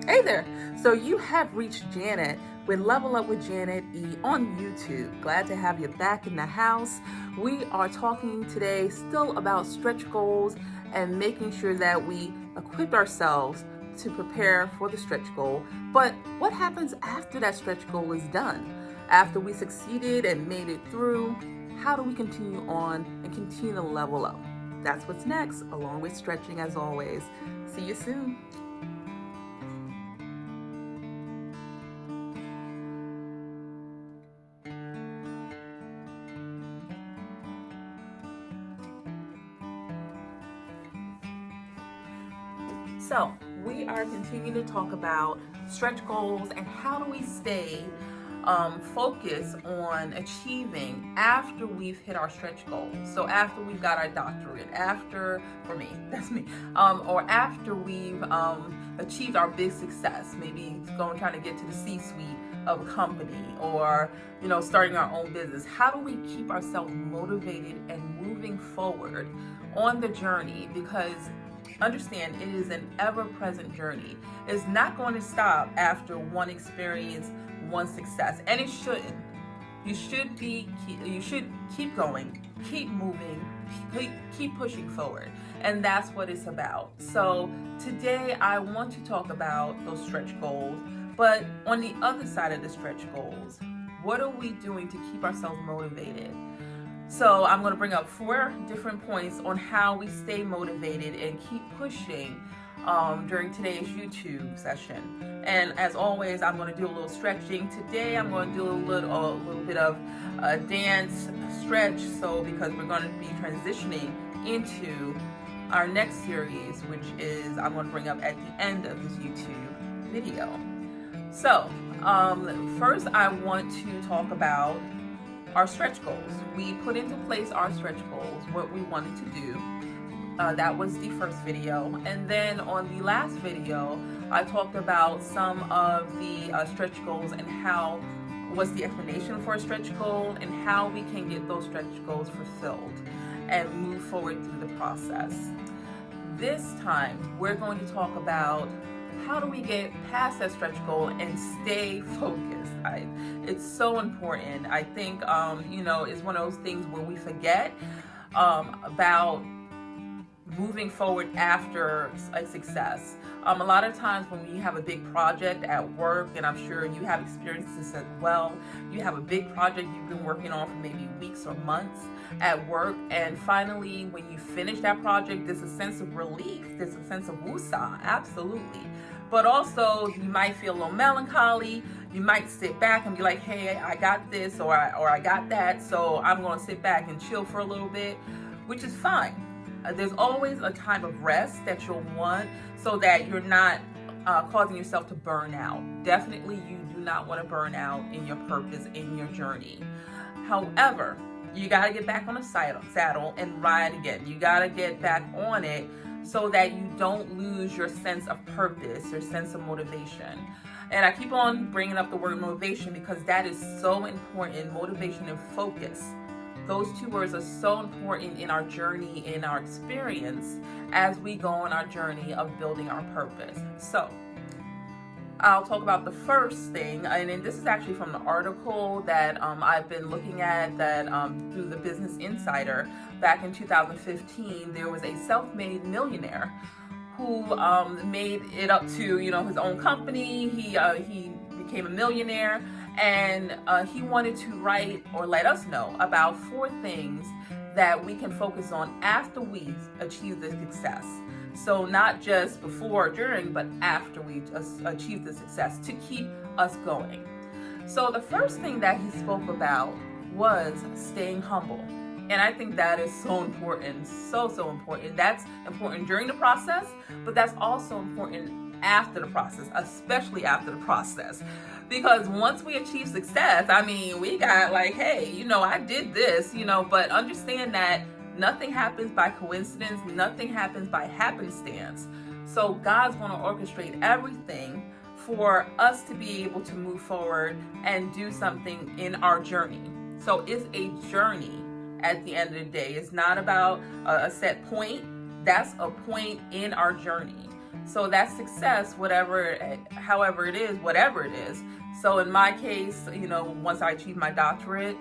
Hey there. So you have reached Janet with Level Up with Janet E on YouTube. Glad to have you back in the house. We are talking today still about stretch goals and making sure that we equip ourselves to prepare for the stretch goal. But what happens after that stretch goal is done? After we succeeded and made it through, how do we continue on and continue to level up? That's what's next, along with stretching as always. See you soon. So, we are continuing to talk about stretch goals and how do we stay focused on achieving after we've hit our stretch goals. So, after we've got our doctorate, for me, that's me, or after we've achieved our big success, maybe trying to get to the C-suite of a company, or starting our own business. How do we keep ourselves motivated and moving forward on the journey? Because understand, it is an ever-present journey. It's not going to stop after one experience, one success, and it shouldn't. You should keep going, keep moving, keep pushing forward, and that's what it's about. So today I want to talk about those stretch goals, but on the other side of the stretch goals, what are we doing to keep ourselves motivated? So I'm going to bring up 4 different points on how we stay motivated and keep pushing during today's YouTube session. And as always, I'm going to do a little stretching. Today I'm going to do a little bit of a dance stretch, because we're going to be transitioning into our next series, which is I'm going to bring up at the end of this YouTube video. So first I want to talk about our stretch goals. We put into place our stretch goals, what we wanted to do. That was the first video. And then on the last video, I talked about some of the stretch goals and what's the explanation for a stretch goal and how we can get those stretch goals fulfilled and move forward through the process. This time, we're going to talk about how do we get past that stretch goal and stay focused. It's so important. I think, it's one of those things where we forget about moving forward after a success. A lot of times when you have a big project at work, and I'm sure you have experienced this as well, you have a big project you've been working on for maybe weeks or months at work, and finally when you finish that project, there's a sense of relief, there's a sense of woosah, absolutely. But also you might feel a little melancholy. You might sit back and be like, hey, I got this or I got that, so I'm going to sit back and chill for a little bit, which is fine. There's always a time of rest that you'll want so that you're not causing yourself to burn out. Definitely you do not want to burn out in your purpose, in your journey. However, you got to get back on the saddle and ride again. You got to get back on it so that you don't lose your sense of purpose, your sense of motivation. And I keep on bringing up the word motivation because that is so important. Motivation and focus. Those 2 words are so important in our journey, in our experience, as we go on our journey of building our purpose. So I'll talk about the first thing, and then this is actually from the article that I've been looking at that through the Business Insider. Back in 2015, there was a self-made millionaire who made it up to his own company. He became a millionaire, and he wanted to write or let us know about 4 things that we can focus on after we achieve the success. So not just before or during, but after we achieve the success, to keep us going. So the first thing that he spoke about was staying humble. And I think that is so important, so important. That's important during the process, but that's also important after the process, especially after the process. Because once we achieve success, we got like, hey, I did this, but understand that nothing happens by coincidence, nothing happens by happenstance. So God's going to orchestrate everything for us to be able to move forward and do something in our journey. So it's a journey at the end of the day. It's not about a set point. That's a point in our journey. So that's success, however it is, whatever it is. So in my case, once I achieved my doctorate,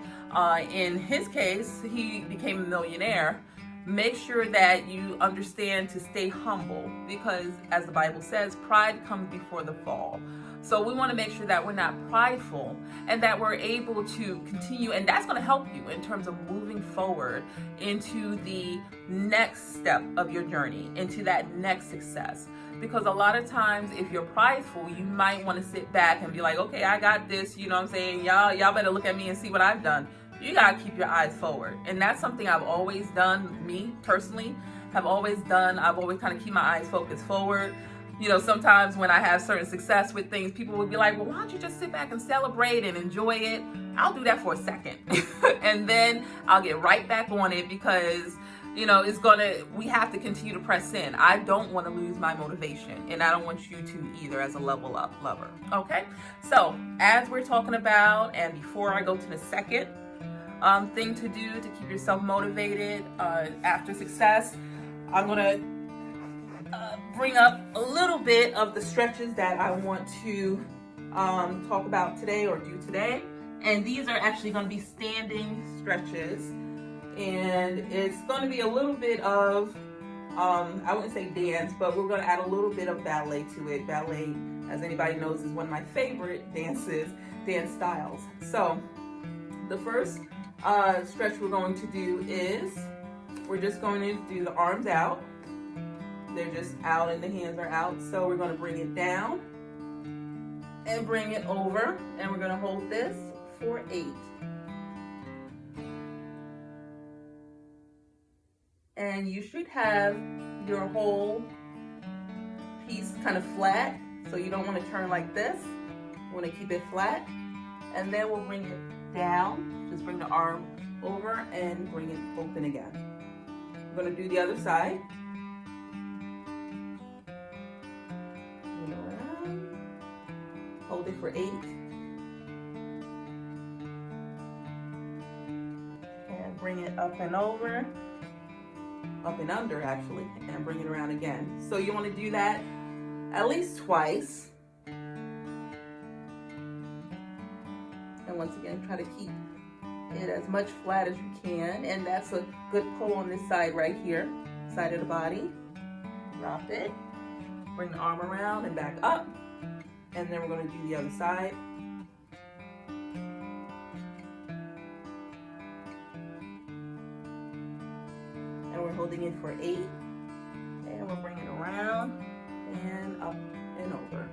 in his case, he became a millionaire. Make sure that you understand to stay humble, because as the Bible says, pride comes before the fall. So we want to make sure that we're not prideful and that we're able to continue. And that's going to help you in terms of moving forward into the next step of your journey, into that next success. Because a lot of times if you're prideful, you might want to sit back and be like, okay, I got this. You know what I'm saying? Y'all better look at me and see what I've done. You got to keep your eyes forward. And that's something I've always done, me personally, I've always kind of keep my eyes focused forward. Sometimes when I have certain success with things, people would be like, well, why don't you just sit back and celebrate and enjoy it? I'll do that for a second. And then I'll get right back on it because, we have to continue to press in. I don't want to lose my motivation, and I don't want you to either as a level up lover. Okay. So as we're talking about, and before I go to the second thing to do to keep yourself motivated after success, I'm going to bring up a little bit of the stretches that I want to talk about today or do today. And these are actually going to be standing stretches. And it's going to be a little bit of, I wouldn't say dance, but we're going to add a little bit of ballet to it. Ballet, as anybody knows, is one of my favorite dance styles. So the first stretch we're going to do is, we're just going to do the arms out. They're just out and the hands are out. So we're going to bring it down and bring it over. And we're going to hold this for 8. And you should have your whole piece kind of flat. So you don't want to turn like this. You want to keep it flat. And then we'll bring it down. Just bring the arm over and bring it open again. We're going to do the other side. Hold it for 8. And bring it up and over. Up and under, actually. And bring it around again. So you want to do that at least twice. And once again, try to keep it as much flat as you can. And that's a good pull on this side right here. Side of the body. Drop it. Bring the arm around and back up. And then we're going to do the other side. And we're holding it for 8. And we'll bring it around and up and over.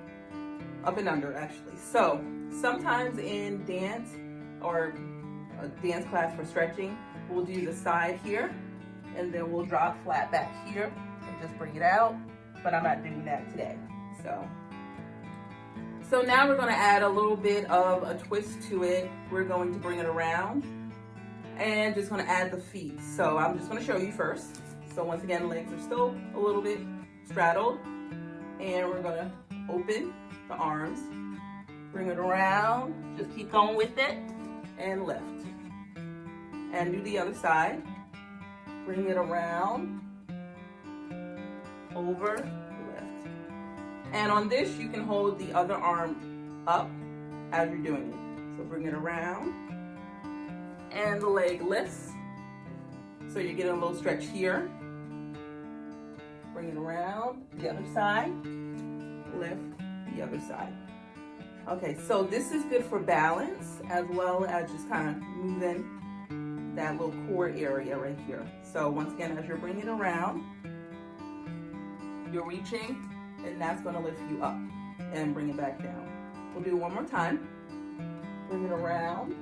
Up and under, actually. So sometimes in dance or a dance class for stretching, we'll do the side here. And then we'll drop flat back here and just bring it out. But I'm not doing that today. So now we're going to add a little bit of a twist to it. We're going to bring it around and just going to add the feet. So I'm just going to show you first. So once again, legs are still a little bit straddled. And we're going to open the arms, bring it around, just keep going with it, and lift. And do the other side. Bring it around, over, lift. And on this, you can hold the other arm up as you're doing it. So bring it around, and the leg lifts. So you're getting a little stretch here. Bring it around, the other side, lift, the other side. Okay, so this is good for balance as well as just kind of moving that little core area right here. So once again, as you're bringing it around, you're reaching, and that's going to lift you up and bring it back down. We'll do it one more time. Bring it around,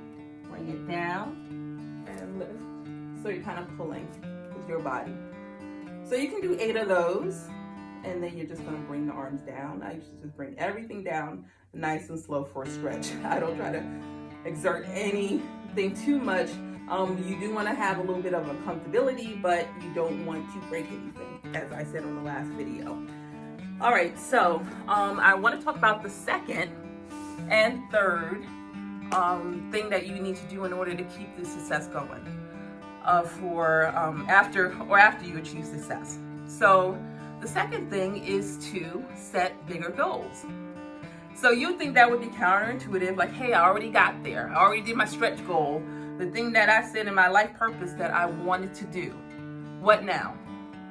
bring it down, and lift. So you're kind of pulling with your body. So you can do 8 of those, and then you're just going to bring the arms down. I usually just bring everything down nice and slow for a stretch. I don't try to exert anything too much. You do want to have a little bit of a comfortability, but you don't want to break anything, as I said on the last video. All right, so I want to talk about the second and third thing that you need to do in order to keep the success going after you achieve success. So The second thing is to set bigger goals. So you think that would be counterintuitive, like, hey, I already got there. I already did my stretch goal, the thing that I said in my life purpose that I wanted to do. What now?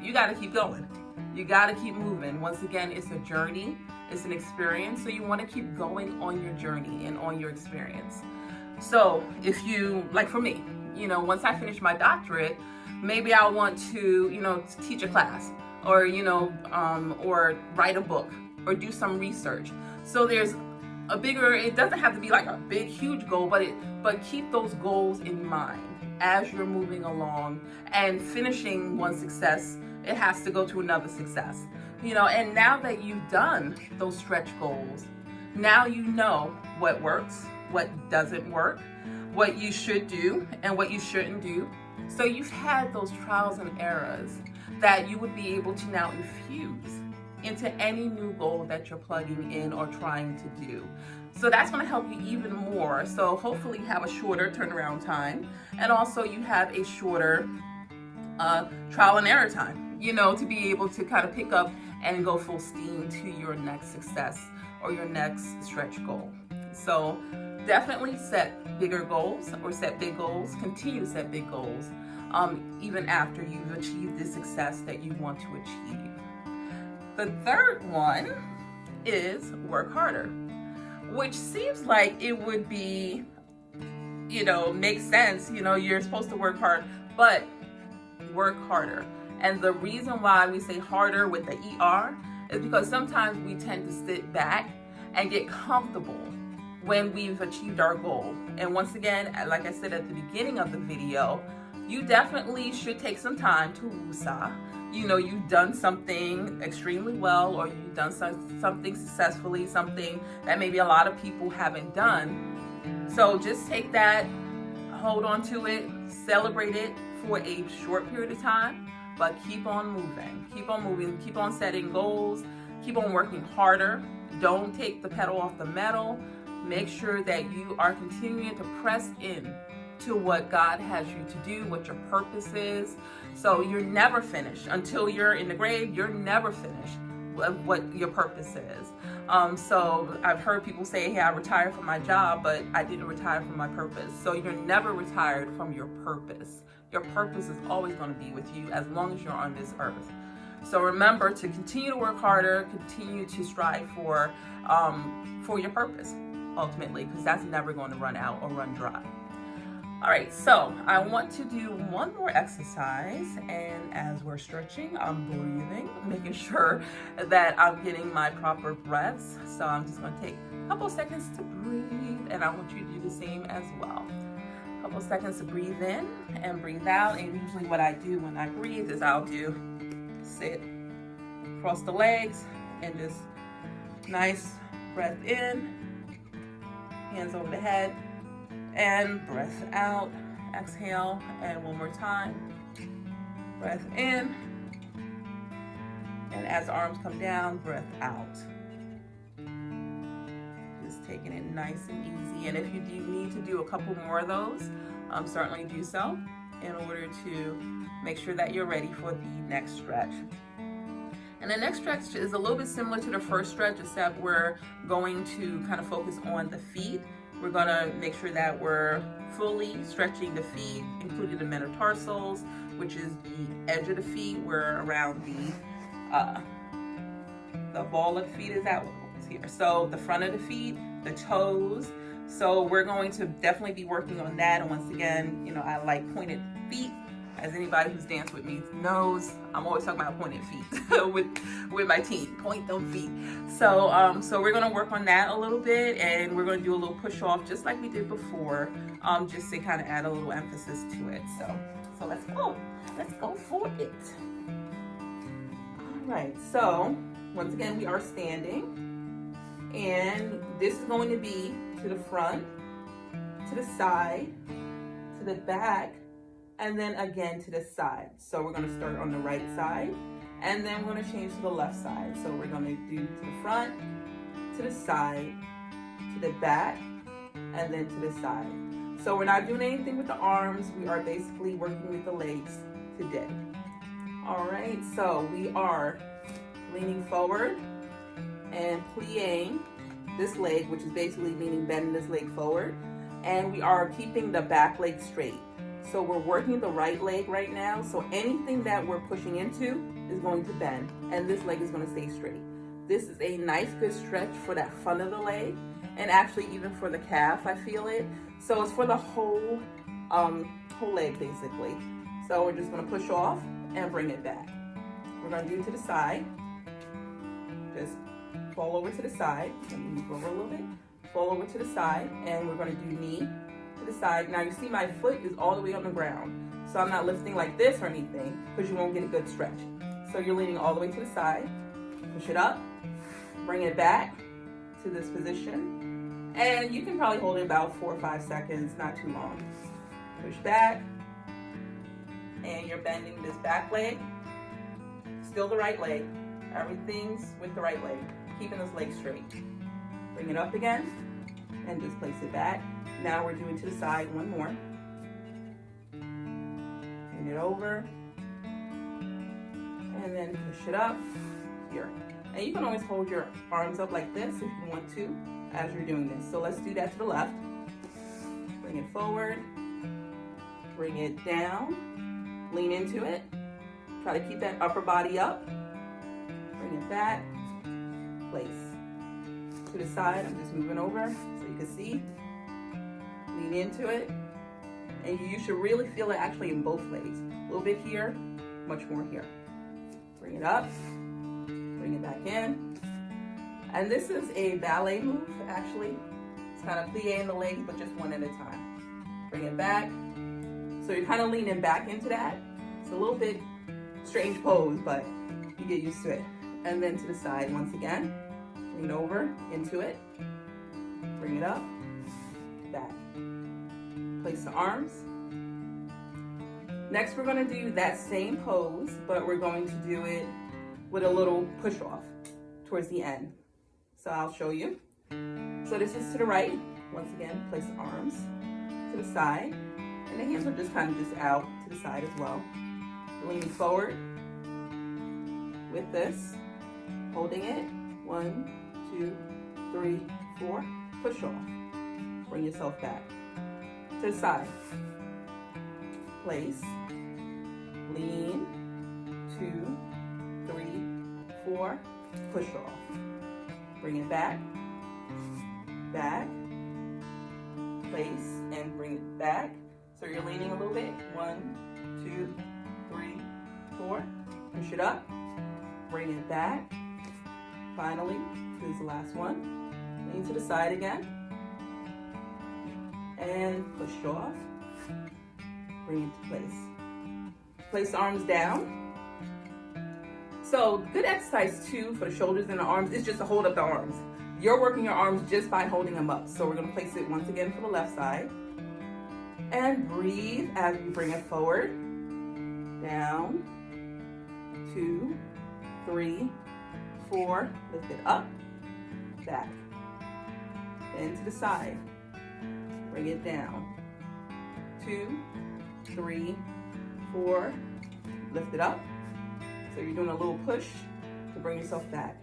You got to keep going. You got to keep moving. Once again, it's a journey. It's an experience. So you want to keep going on your journey and on your experience. So if you, like for me, once I finish my doctorate, maybe I want to, teach a class or, or write a book or do some research. So there's a bigger, it doesn't have to be like a big, huge goal, but keep those goals in mind as you're moving along and finishing one success. It has to go to another success, and now that you've done those stretch goals, now you know what works, what doesn't work, what you should do and what you shouldn't do. So you've had those trials and errors that you would be able to now infuse into any new goal that you're plugging in or trying to do. So that's going to help you even more. So hopefully you have a shorter turnaround time, and also you have a shorter trial and error time, to be able to kind of pick up and go full steam to your next success or your next stretch goal. So definitely set bigger goals or set big goals. Continue to set big goals even after you've achieved the success that you want to achieve. The third one is work harder, which seems like it would be, makes sense. You're supposed to work hard, but work harder. And the reason why we say harder with the ER is because sometimes we tend to sit back and get comfortable when we've achieved our goal. And once again, like I said at the beginning of the video, you definitely should take some time to woosah. You've done something extremely well, or you've done something successfully, something that maybe a lot of people haven't done. So just take that, hold on to it, celebrate it for a short period of time, but keep on moving, keep on setting goals, keep on working harder. Don't take the pedal off the metal. Make sure that you are continuing to press in to what God has you to do, what your purpose is. So you're never finished. Until you're in the grave, you're never finished with what your purpose is. So I've heard people say, hey, I retired from my job, but I didn't retire from my purpose. So you're never retired from your purpose. Your purpose is always going to be with you as long as you're on this earth. So remember to continue to work harder, continue to strive for your purpose, ultimately, because that's never going to run out or run dry. All right, so I want to do one more exercise, and as we're stretching, I'm breathing, making sure that I'm getting my proper breaths. So I'm just going to take a couple seconds to breathe, and I want you to do the same as well. A couple seconds to breathe in and breathe out, and usually what I do when I breathe is I'll sit across the legs and just nice breath in, hands over the head, and breath out, exhale, and one more time, breath in, and as the arms come down, breath out. Just taking it nice and easy, and if you do need to do a couple more of those, certainly do so in order to make sure that you're ready for the next stretch. And the next stretch is a little bit similar to the first stretch, except we're going to kind of focus on the feet. We're going to make sure that we're fully stretching the feet, including the metatarsals, which is the edge of the feet, where around the ball of the feet is at here. So the front of the feet, the toes. So we're going to definitely be working on that. And once again, I like pointed feet. As anybody who's danced with me knows, I'm always talking about pointed feet with my team. Point them feet. So we're gonna work on that a little bit, and we're gonna do a little push off just like we did before, just to kind of add a little emphasis to it. So let's go for it. All right. So once again, we are standing, and this is going to be to the front, to the side, to the back, and then again to the side. So we're going to start on the right side, and then we're going to change to the left side. So we're going to do to the front, to the side, to the back, and then to the side. So we're not doing anything with the arms. We are basically working with the legs today. All right, so we are leaning forward and plieing this leg, which is basically meaning bending this leg forward. And we are keeping the back leg straight. So we're working the right leg right now. So anything that we're pushing into is going to bend, and this leg is going to stay straight. This is a nice, good stretch for that front of the leg, and actually even for the calf, I feel it. So it's for the whole leg, basically. So we're just going to push off and bring it back. We're going to do it to the side. Just fall over to the side. Let me move over a little bit. Fall over to the side, and we're going to do knee to the side. Now you see my foot is all the way on the ground, so I'm not lifting like this or anything, because you won't get a good stretch. So you're leaning all the way to the side. Push it up, bring it back to this position, and you can probably hold it about 4 or 5 seconds, not too long. Push back, and you're bending this back leg. Still the right leg. Everything's with the right leg. Keeping this leg straight. Bring it up again, and just place it back. Now we're doing to the side one more. Bring it over, and then push it up here. And you can always hold your arms up like this if you want to as you're doing this. So let's do that to the left. Bring it forward, bring it down, lean into it. Try to keep that upper body up. Bring it back, place. To the side, I'm just moving over so you can see. Lean into it, and you should really feel it actually in both legs. A little bit here, much more here. Bring it up, bring it back in. And this is a ballet move, actually. It's kind of plieing the legs, but just one at a time. Bring it back. So you're kind of leaning back into that. It's a little bit strange pose, but you get used to it. And then to the side once again. Lean over into it, bring it up, back. Place the arms. Next, we're going to do that same pose, but we're going to do it with a little push off towards the end. So I'll show you. So this is to the right. Once again, place the arms to the side, and the hands are just kind of just out to the side as well. Leaning forward with this, holding it. 1, 2, 3, 4, push off. Bring yourself back. To the side. Place. Lean. 2, 3, 4, push off. Bring it back. Back. Place and bring it back. So you're leaning a little bit. 1, 2, 3, 4. Push it up. Bring it back. Finally, this is the last one. Lean to the side again. And push off. Bring it to place. Place the arms down. So, good exercise too for the shoulders and the arms is just to hold up the arms. You're working your arms just by holding them up. So we're going to place it once again for the left side. And breathe as we bring it forward. Down. 2, 3, 4, lift it up, back, then to the side, bring it down, 2, 3, 4, lift it up, so you're doing a little push to bring yourself back,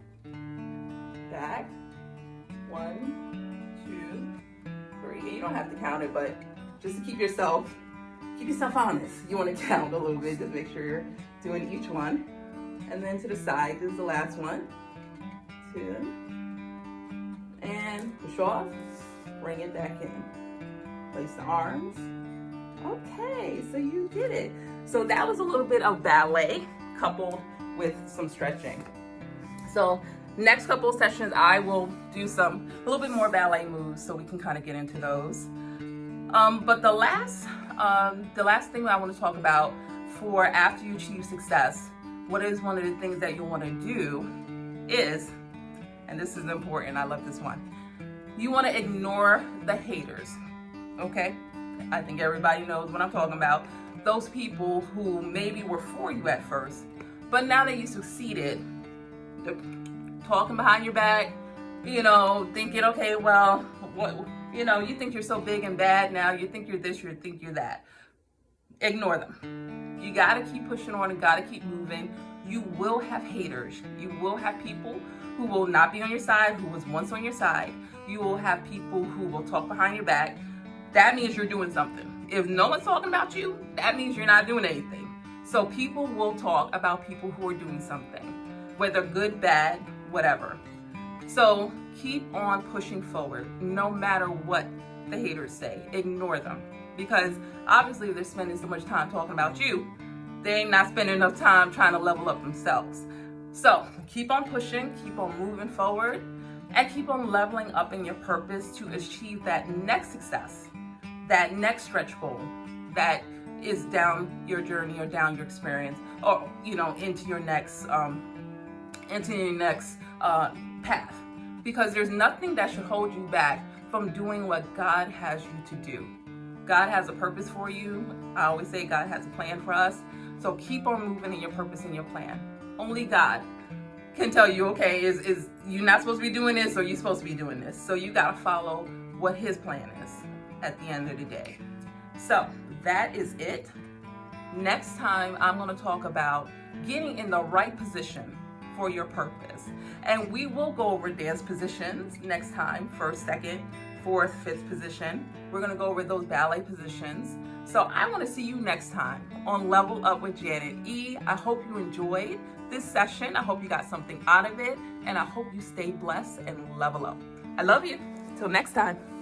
1, 2, 3, you don't have to count it, but just to keep yourself honest, you want to count a little bit to make sure you're doing each one. And then to the side, this is the last one. 2. And push off, bring it back in. Place the arms. Okay, so you did it. So that was a little bit of ballet coupled with some stretching. So next couple of sessions, I will do a little bit more ballet moves so we can kind of get into those. But the last thing I want to talk about for after you achieve success, what is one of the things that you'll want to do is, and this is important, I love this one, you want to ignore the haters, okay? I think everybody knows what I'm talking about. Those people who maybe were for you at first, but now that you succeeded, they're talking behind your back, thinking, okay, well, what, you think you're so big and bad now, you think you're this, you think you're that. Ignore them. You gotta keep pushing on and gotta keep moving. You will have haters. You will have people who will not be on your side, who was once on your side. You will have people who will talk behind your back. That means you're doing something. If no one's talking about you, that means you're not doing anything. So people will talk about people who are doing something, whether good, bad, whatever. So keep on pushing forward, no matter what the haters say. Ignore them, because obviously they're spending so much time talking about you, they ain't not spending enough time trying to level up themselves. So keep on pushing, keep on moving forward, and keep on leveling up in your purpose to achieve that next success, that next stretch goal that is down your journey or down your experience, or into your next path. Because there's nothing that should hold you back from doing what God has you to do. God has a purpose for you. I always say God has a plan for us. So keep on moving in your purpose and your plan. Only God can tell you, okay, is you not supposed to be doing this, or you supposed to be doing this. So you got to follow what his plan is at the end of the day. So that is it. Next time, I'm going to talk about getting in the right position for your purpose. And we will go over dance positions next time, 1st, 2nd, 4th, 5th position. We're going to go over those ballet positions. So I want to see you next time on Level Up with Janet E. I hope you enjoyed this session. I hope you got something out of it. And I hope you stay blessed and level up. I love you. Till next time.